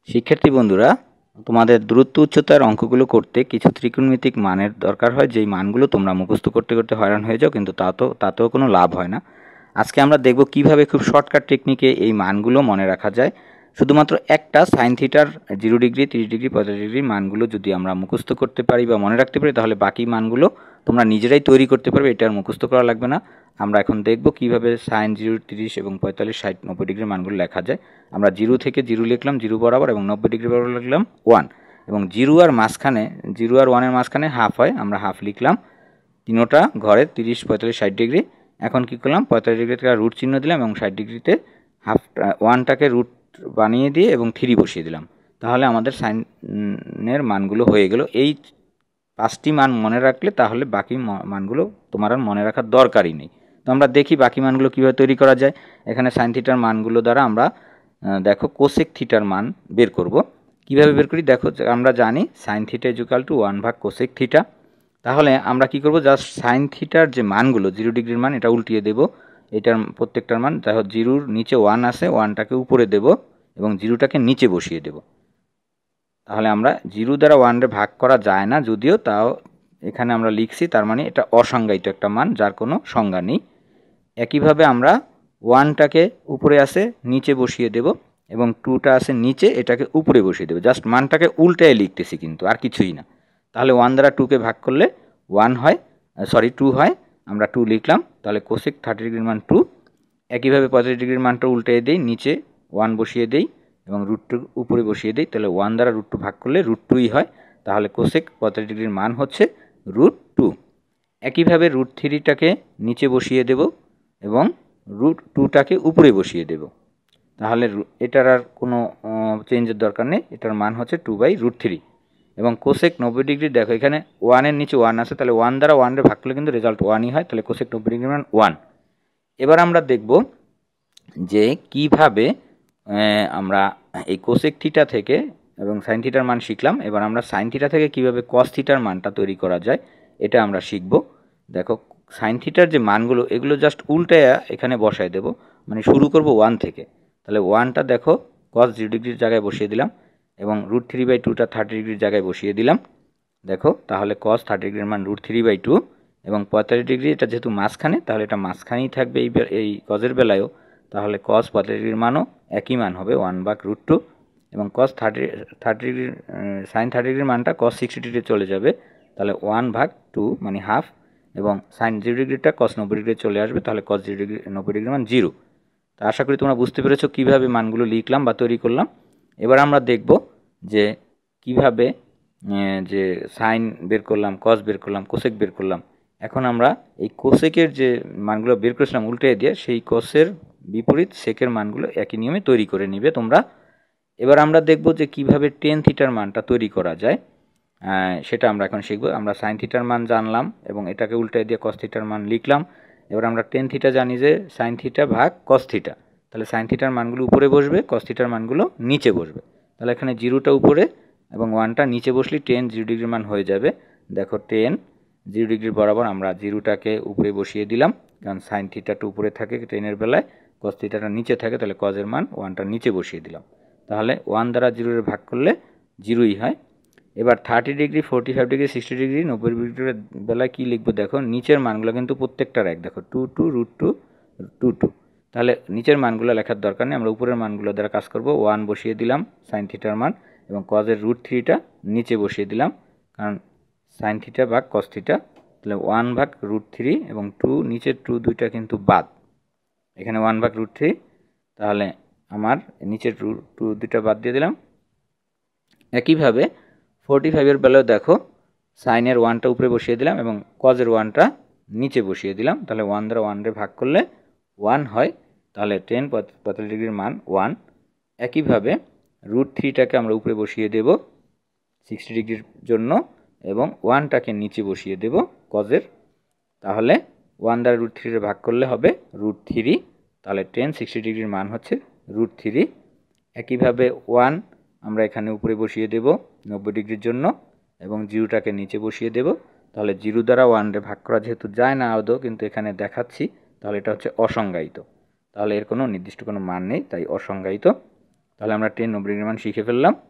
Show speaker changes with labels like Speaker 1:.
Speaker 1: শিক্ষার্থী বন্ধুরা, তোমাদের দূরত্ব উচ্চতার অঙ্কগুলো করতে কিছু ত্রিকোণমিতিক মানের দরকার হয়, যেই মানগুলো তোমরা মুখস্থ করতে করতে হয়রান হয়ে যাও, কিন্তু তাতেও কোনো লাভ হয় না। আজকে আমরা দেখব কিভাবে খুব শর্টকাট টেকনিকে এই মানগুলো মনে রাখা যায়। শুধুমাত্র একটা সাইন থিটার 0 ডিগ্রি, 30 ডিগ্রি, 45 ডিগ্রির মানগুলো যদি আমরা মুখস্থ করতে পারি বা মনে রাখতে পারি, তাহলে বাকি মানগুলো তোমরা নিজেরাই তৈরি করতে পারবে, এটা আর মুখস্থ করা লাগবে না। আমরা এখন দেখব কিভাবে সাইন 0, 30 এবং 45, 60, 90 ডিগ্রির মানগুলো লেখা যায়। আমরা 0 থেকে 0 লিখলাম 0 বরাবর, এবং 90 ডিগ্রি বরাবর লিখলাম 1, এবং 0 আর 1 এর মাঝখানে হাফ হয়, আমরা হাফ লিখলাম। তিনোটা ঘরে 30, 45, 60 ডিগ্রি। এখন কি করলাম, 45 ডিগ্রি থেকে রুট চিহ্ন দিলাম এবং 60 ডিগ্রিতে হাফ 1টাকে রুট বানিয়ে দিয়ে এবং 3 বসিয়ে দিলাম। তাহলে আমাদের সাইনের মানগুলো হয়ে গেল। এই 5টি মান মনে রাখলে তাহলে বাকি মানগুলো তোমার আর মনে রাখার দরকারই নেই। তো আমরা দেখি বাকি মানগুলো কীভাবে তৈরি করা যায়। এখানে সাইন থিটার মানগুলো দ্বারা আমরা দেখো কোসেক থিটার মান বের করব। কিভাবে বের করি দেখো, আমরা জানি sine theta equal to 1/, cosec theta. তাহলে আমরা কি করব, জাস্ট সাইন থিটার যে মানগুলো 0 ডিগ্রির মান, এটা উল্টিয়ে দেব। এটার প্রত্যেকটার মান দেখো 0-র নিচে 1 আছে, 1টাকে উপরে দেব এবং 0টাকে নিচে বসিয়ে দেব। তাহলে আমরা 0 দ্বারা 1 ভাগ করা যায় না, যদিও তাও এখানে আমরা লিখছি, তার মানে এটা অসংজ্ঞায়িত একটা মান, যার কোনো সংজ্ঞা নেই। একইভাবে আমরা 1টাকে উপরে আছে নিচে বসিয়ে দেব, এবং 2টা আছে নিচে, এটাকে উপরে বসিয়ে দেব। জাস্ট মানটাকে উল্টায় লিখতেছি, কিন্তু আর কিছুই না। তাহলে 1 দ্বারা 2কে ভাগ করলে 1 হয়, 2 হয়। আমরা 2 লিখলাম, তাহলে কোসেক 30 ডিগ্রির মান 2। একইভাবে 45 ডিগ্রির মানটা উল্টে দেই, নিচে 1 বসিয়ে দেই এবং √2 উপরে বসিয়ে দেই। তাহলে 1 দ্বারা √2 ভাগ করলে √2ই হয়। তাহলে কোসেক 45 ডিগ্রির মান হচ্ছে √2। একইভাবে √3টাকে নিচে বসিয়ে দেব এবং √2টাকে উপরে বসিয়ে দেব। তাহলে এটার আর কোনো চেঞ্জের দরকার নেই, এটার মান হচ্ছে 2/√3। এবং কোসেক 90 ডিগ্রি দেখো, এখানে 1-এর নিচে 1 আছে, তাহলে 1 দ্বারা 1 ভাগ করলে কিন্তু রেজাল্ট 1ই হয়। তাহলে কোসেক 90 ডিগ্রির মান 1। এবার আমরা দেখব যে কিভাবে আমরা এই কোসেক থিটা থেকে এবং সাইন থিটার মান শিখলাম। এবার আমরা সাইন থিটা থেকে কিভাবে কস থিটার মানটা তৈরি করা যায়, এটা আমরা শিখব। দেখো, সাইন থিটার যে মানগুলো, এগুলো জাস্ট উল্টায় এখানে বসায় দেব, মানে শুরু করব 1 থেকে। তাহলে 1টা দেখো কস 0 ডিগ্রির জায়গায় বসিয়ে দিলাম, এবং √3/2টা 30 ডিগ্রির জায়গায় বসিয়ে দিলাম। দেখো, তাহলে কস 30 ডিগ্রির মান √3/2, এবং 45 ডিগ্রি এটা যেহেতু মাঝখানে, তাহলে এটা মাঝখানেই থাকবে এই কজের বেলায়ও। তাহলে কস 45 ডিগ্রির মানও একই মান হবে 1/√2, এবং কস 30 ডিগ্রির সাইন 30 ডিগ্রির মানটা কস 60 ডিগ্রি চলে যাবে, তাহলে 1/2 মানে হাফ, এবং সাইন 0 ডিগ্রিটা কস 90 ডিগ্রি চলে আসবে, তাহলে কস 0 ডিগ্রি 90 ডিগ্রির মান 0। তো আশা করি তোমরা বুঝতে পেরেছো কীভাবে মানগুলো লিখলাম বা তৈরি করলাম। এবার আমরা দেখব যে কিভাবে যে সাইন বের করলাম, কস বের করলাম, কোসেক বের করলাম। এখন আমরা এই কোসেকের যে মানগুলো বের করেছিলাম উল্টে দিয়ে, সেই কসের বিপরীত সেকের মানগুলো একই নিয়মে তৈরি করে নিবে তোমরা। এবার আমরা দেখব যে কিভাবে টেন থিটার মানটা তৈরি করা যায়, সেটা আমরা এখন শিখব। আমরা সাইন থিটার মান জানলাম এবং এটাকে উল্টে দিয়ে কস থিটার মান লিখলাম। এবার আমরা টেন থিটা জানি যে সাইন থিটা ভাগ কস থিটা, তাহলে সাইন থিটার মানগুলো উপরে বসবে, কস থিটার মানগুলো নিচে বসবে। তাহলে এখানে 0টা উপরে এবং 1টা নিচে বসলে টেন 0 ডিগ্রির মান হয়ে যাবে। দেখো, টেন 0 ডিগ্রির বরাবর আমরা 0টাকে উপরে বসিয়ে দিলাম, কারণ সাইন থিটাটা উপরে থাকে টেনের বেলায়, কস থিটাটা নিচে থাকে, তাহলে কজের মান 1টা নিচে বসিয়ে দিলাম। তাহলে 1 দ্বারা 0 ভাগ করলে 0ই হয়। এবার 30 ডিগ্রি, 45 ডিগ্রি, 60 ডিগ্রি, 90 ডিগ্রির বেলায় কী লিখবো দেখো, নিচের মানগুলো কিন্তু প্রত্যেকটার এক। দেখো 2 2 √2 2 2, তাহলে নিচের মানগুলো লেখার দরকার নেই, আমরা উপরের মানগুলো দ্বারা কাজ করব। 1 বসিয়ে দিলাম সাইন থিটার মান, এবং কজের √3টা নিচে বসিয়ে দিলাম, কারণ সাইন থিটা ভাগ কস থিটা। তাহলে 1/√3 এবং 2 নিচের 2 দুইটা কিন্তু বাদ, এখানে 1/√3। তাহলে আমার নিচের 2 দুইটা বাদ দিয়ে দিলাম। একইভাবে 45-এর বেলায় দেখো, সাইনের 1টা উপরে বসিয়ে দিলাম এবং কজের 1টা নিচে বসিয়ে দিলাম। তাহলে 1 দ্বারা 1 ভাগ করলে 1 হয়, তাহলে টেন 45 ডিগ্রির মান 1। একইভাবে √3টাকে আমরা উপরে বসিয়ে দেব 60 ডিগ্রির জন্য, এবং 1টাকে নিচে বসিয়ে দেব কজের। তাহলে 1 দ্বারা √3 ভাগ করলে হবে √3, তাহলে টেন 60 ডিগ্রির মান হচ্ছে √3। একইভাবে 1 আমরা এখানে উপরে বসিয়ে দেব 90 ডিগ্রির জন্য, এবং 0টাকে নিচে বসিয়ে দেব। তাহলে 0 দ্বারা 1 ভাগ করা যেহেতু যায় না আদৌ, কিন্তু এখানে দেখাচ্ছি, তাহলে এটা হচ্ছে অসংজ্ঞায়িত। তাহলে এর কোনো নির্দিষ্ট কোনো মান নেই, তাই অসংজ্ঞায়িত। তাহলে আমরা 10 90 ডিগ্রির মান শিখে ফেললাম।